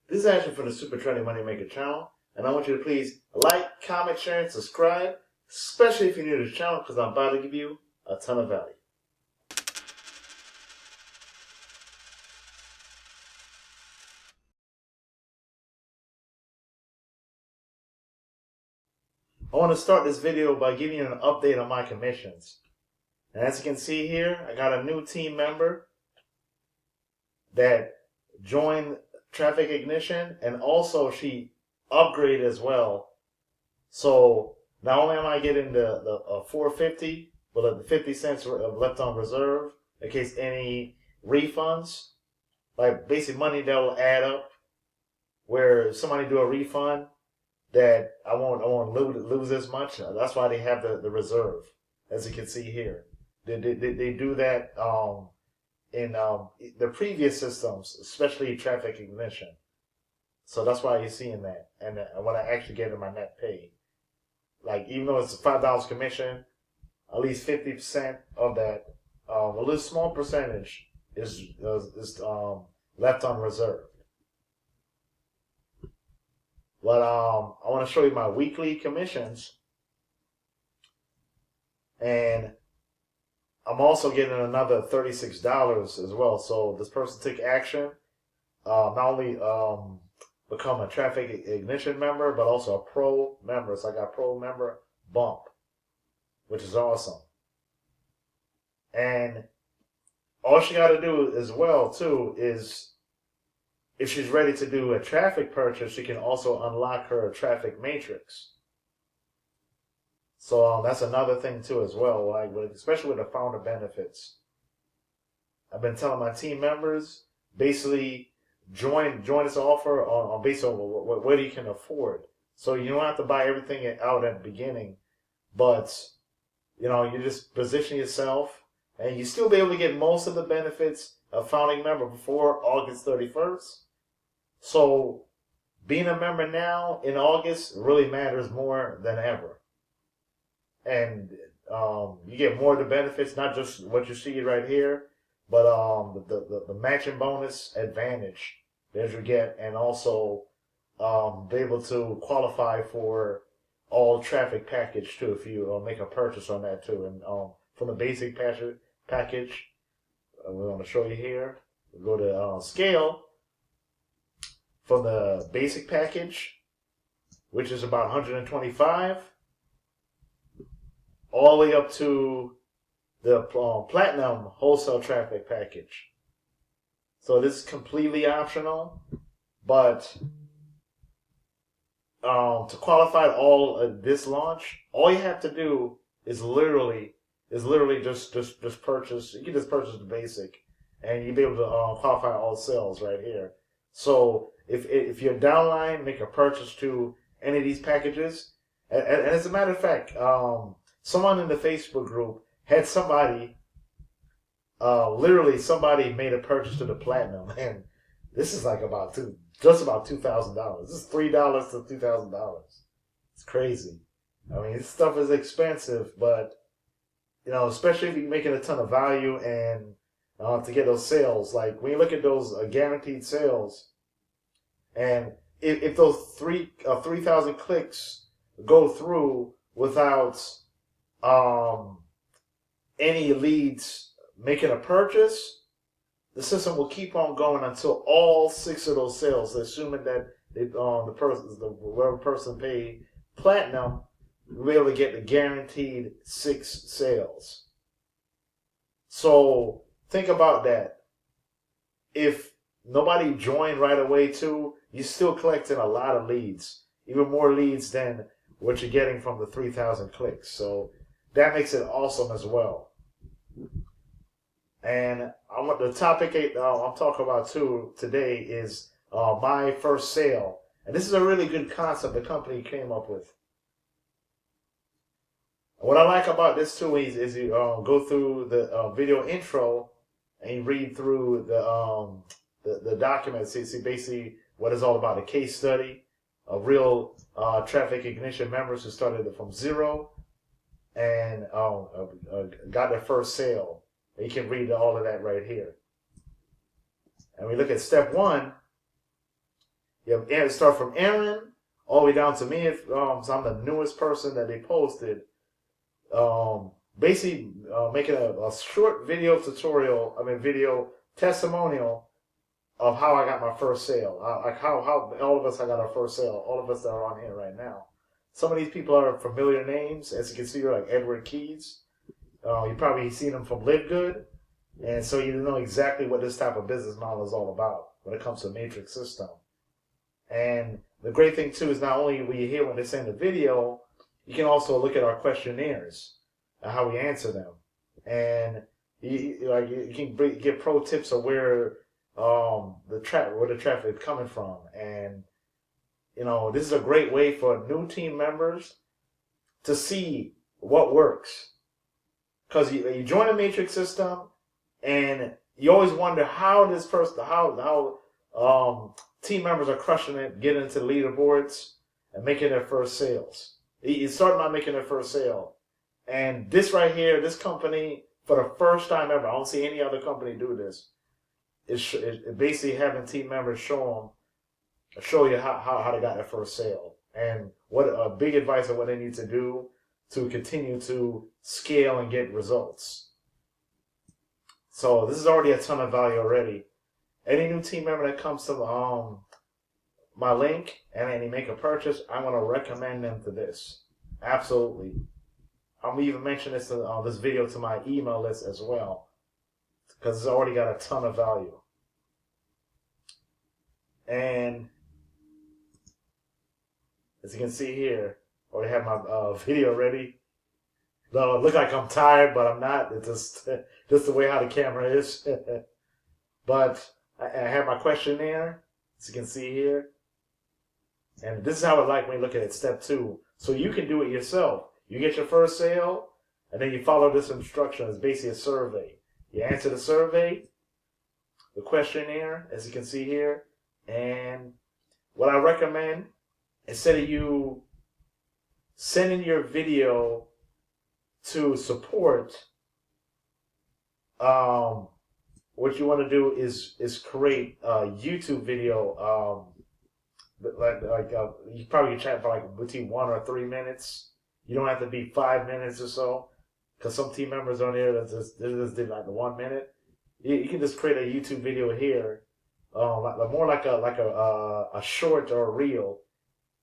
This is actually for the Super Trendy Money Maker channel, and I want you to please like, comment, share, and subscribe, especially if you're new to the channel, because I'm about to give you a ton of value. I want to start this video by giving you an update on my commissions. And as you can see here, I got a new team member that joined Traffic Ignition, and also she upgraded as well. So not only am I getting the $4.50, but the 50 cents left on reserve in case any refunds, like basic money that will add up, where somebody do a refund that I won't lose as much. That's why they have the reserve, as you can see here. They do that in the previous systems, especially Traffic Ignition. So that's why you're seeing that. And what I actually get in my net pay, like even though it's a $5 commission, at least 50% of that, a little small percentage is left on reserve. But I want to show you my weekly commissions, and I'm also getting another $36 as well. So this person took action, not only become a Traffic Ignition member, but also a pro member. So I got pro member bump, which is awesome. And all she got to do as well too is, if she's ready to do a traffic purchase, she can also unlock her traffic matrix. So that's another thing too as well, like especially with the founder benefits. I've been telling my team members, basically join this offer on based on what you can afford. So you don't have to buy everything out at the beginning, but you just position yourself, and you still be able to get most of the benefits of founding member before August 31st. So being a member now in August really matters more than ever. And you get more of the benefits, not just what you see right here, but the matching bonus advantage that you get, and also be able to qualify for all traffic package too if you make a purchase on that too. And from the basic package, we're going to show you here. We go to scale. From the basic package, which is about 125, all the way up to the platinum wholesale traffic package. So this is completely optional, but to qualify all this launch, all you have to do is literally just purchase. You can just purchase the basic, and you'll be able to qualify all sales right here. So if you're downline, make a purchase to any of these packages. And as a matter of fact, someone in the Facebook group had somebody made a purchase to the platinum, and this is like just about $2,000. This is $3 to $2,000. It's crazy. I mean, this stuff is expensive, but especially if you're making a ton of value and to get those sales. Like when you look at those guaranteed sales, and if those 3,000 clicks go through without any leads making a purchase, the system will keep on going until all 6 of those sales, assuming that whoever person paid platinum, will be able to get the guaranteed 6 sales. So think about that. If nobody joined right away too, you're still collecting a lot of leads, even more leads than what you're getting from the 3,000 clicks. So that makes it awesome as well. And the topic I'm talking about too today is my first sale. And this is a really good concept the company came up with. What I like about this too is you go through the video intro and you read through the documents. You see basically what it's all about, a case study of real Traffic Ignition members who started from zero and got their first sale. You can read all of that right here. And we look at step 1 You have it start from Aaron all the way down to me. If so I'm the newest person that they posted. Basically making a short video tutorial. Video testimonial of how I got my first sale. Like how all of us I got our first sale. All of us that are on here right now. Some of these people are familiar names, as you can see, like Edward Keys. You probably seen them from Live Good, and so you know exactly what this type of business model is all about when it comes to matrix system. And the great thing too is not only will you hear when they send the video, you can also look at our questionnaires and how we answer them, and you can get pro tips of where the traffic is coming from. And this is a great way for new team members to see what works. Because you join a matrix system, and you always wonder how this person, how team members are crushing it, getting into the leaderboards, and making their first sales. You start by making their first sale. And this right here, this company, for the first time ever, I don't see any other company do this, It basically having team members show you how they got their first sale, and what a big advice of what they need to do to continue to scale and get results. So this is already a ton of value already. Any new team member that comes to my link and they make a purchase, I'm going to recommend them to this. Absolutely. I'm going to even mention this video to my email list as well, because it's already got a ton of value. And as you can see here, I already have my video ready. Though it looks like I'm tired, but I'm not. It's just the way how the camera is. But I have my questionnaire, as you can see here. And this is how I like when you look at it, step 2. So you can do it yourself. You get your first sale, and then you follow this instruction. It's basically a survey. You answer the survey, the questionnaire, as you can see here. And what I recommend, instead of you sending your video to support, what you want to do is create a YouTube video. You probably can chat for like between 1 or 3 minutes. You don't have to be 5 minutes or so, because some team members on here that just did like 1 minute. You can just create a YouTube video here, more like a short or a reel,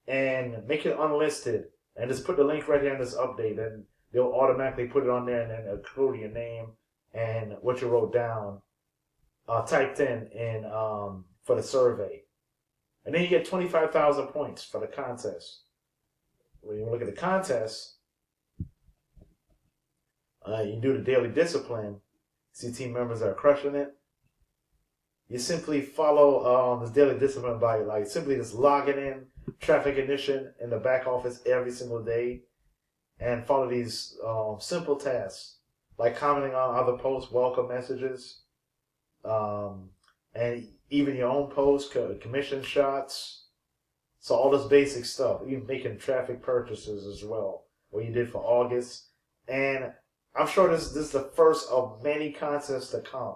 and make it unlisted, and just put the link right here in this update, and they'll automatically put it on there, and then include your name and what you wrote down, typed in for the survey. And then you get 25,000 points for the contest. When you look at the contest, you do the daily discipline. See team members that are crushing it. You simply follow this daily discipline by simply just logging in traffic ignition in the back office every single day, and follow these simple tasks like commenting on other posts, welcome messages, and even your own posts, commission shots. So all this basic stuff. Even making traffic purchases as well, what you did for August. And I'm sure this is the first of many contests to come.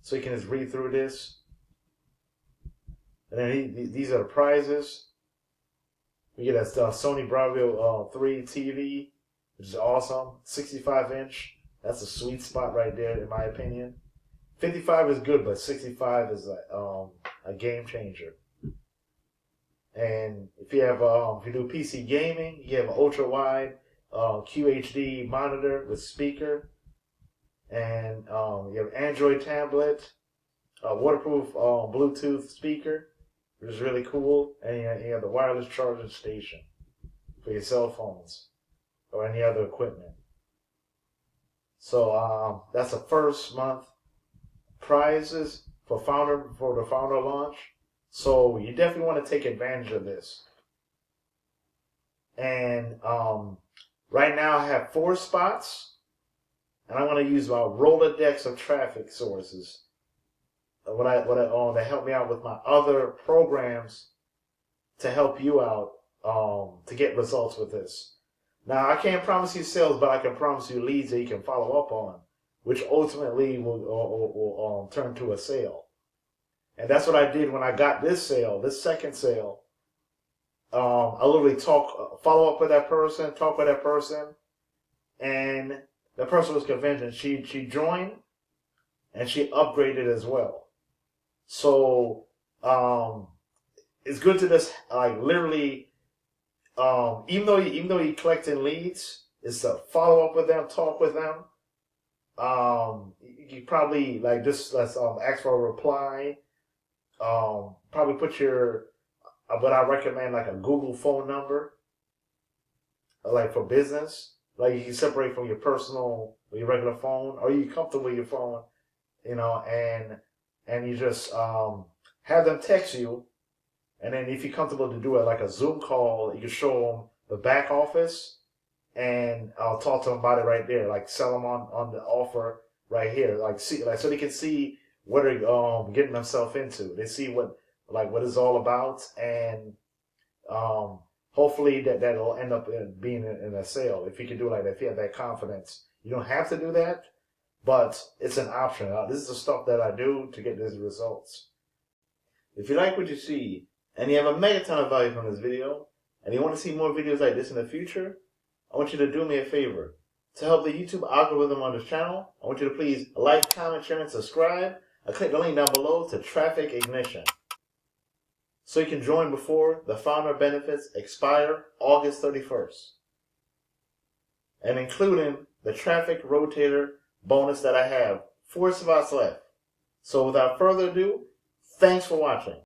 So you can just read through this. And then these are the prizes. You get a Sony Bravio 3 TV, which is awesome. 65-inch. That's a sweet spot right there, in my opinion. 55 is good, but 65 is a game changer. And if you have if you do PC gaming, you have an ultra wide QHD monitor with speaker, and you have Android tablet, waterproof Bluetooth speaker, which is really cool, and you have the wireless charging station for your cell phones or any other equipment. So that's the first month prizes for the founder launch. So you definitely want to take advantage of this. And right now I have 4 spots, and I'm going to use my Rolodex of traffic sources. That help me out with my other programs to help you out to get results with this. Now I can't promise you sales, but I can promise you leads that you can follow up on, which ultimately will turn to a sale. And that's what I did when I got this sale, this second sale. I literally follow up with that person, talk with that person, and the person was convinced, and she joined, and she upgraded as well. So it's good to just like literally, even though you collecting leads, is to follow up with them, talk with them. You probably like just let's ask for a reply. Probably put your what I recommend like a Google phone number, like for business. Like you can separate from your personal, your regular phone, or you comfortable with your phone, and you just have them text you, and then if you're comfortable to do it like a Zoom call, you can show them the back office, and I'll talk to them about it right there, like sell them on the offer right here, like so they can see what they're getting themselves into. They see what it's all about, and hopefully that'll end up being in a sale. If you can do it like that, if you have that confidence, you don't have to do that, but it's an option. This is the stuff that I do to get these results. If you like what you see, and you have a mega ton of value from this video, and you want to see more videos like this in the future, I want you to do me a favor. To help the YouTube algorithm on this channel, I want you to please like, comment, share, and subscribe. Click the link down below to Traffic Ignition, so you can join before the founder benefits expire August 31st, and including the traffic rotator bonus that I have, 4 spots left. So without further ado, thanks for watching.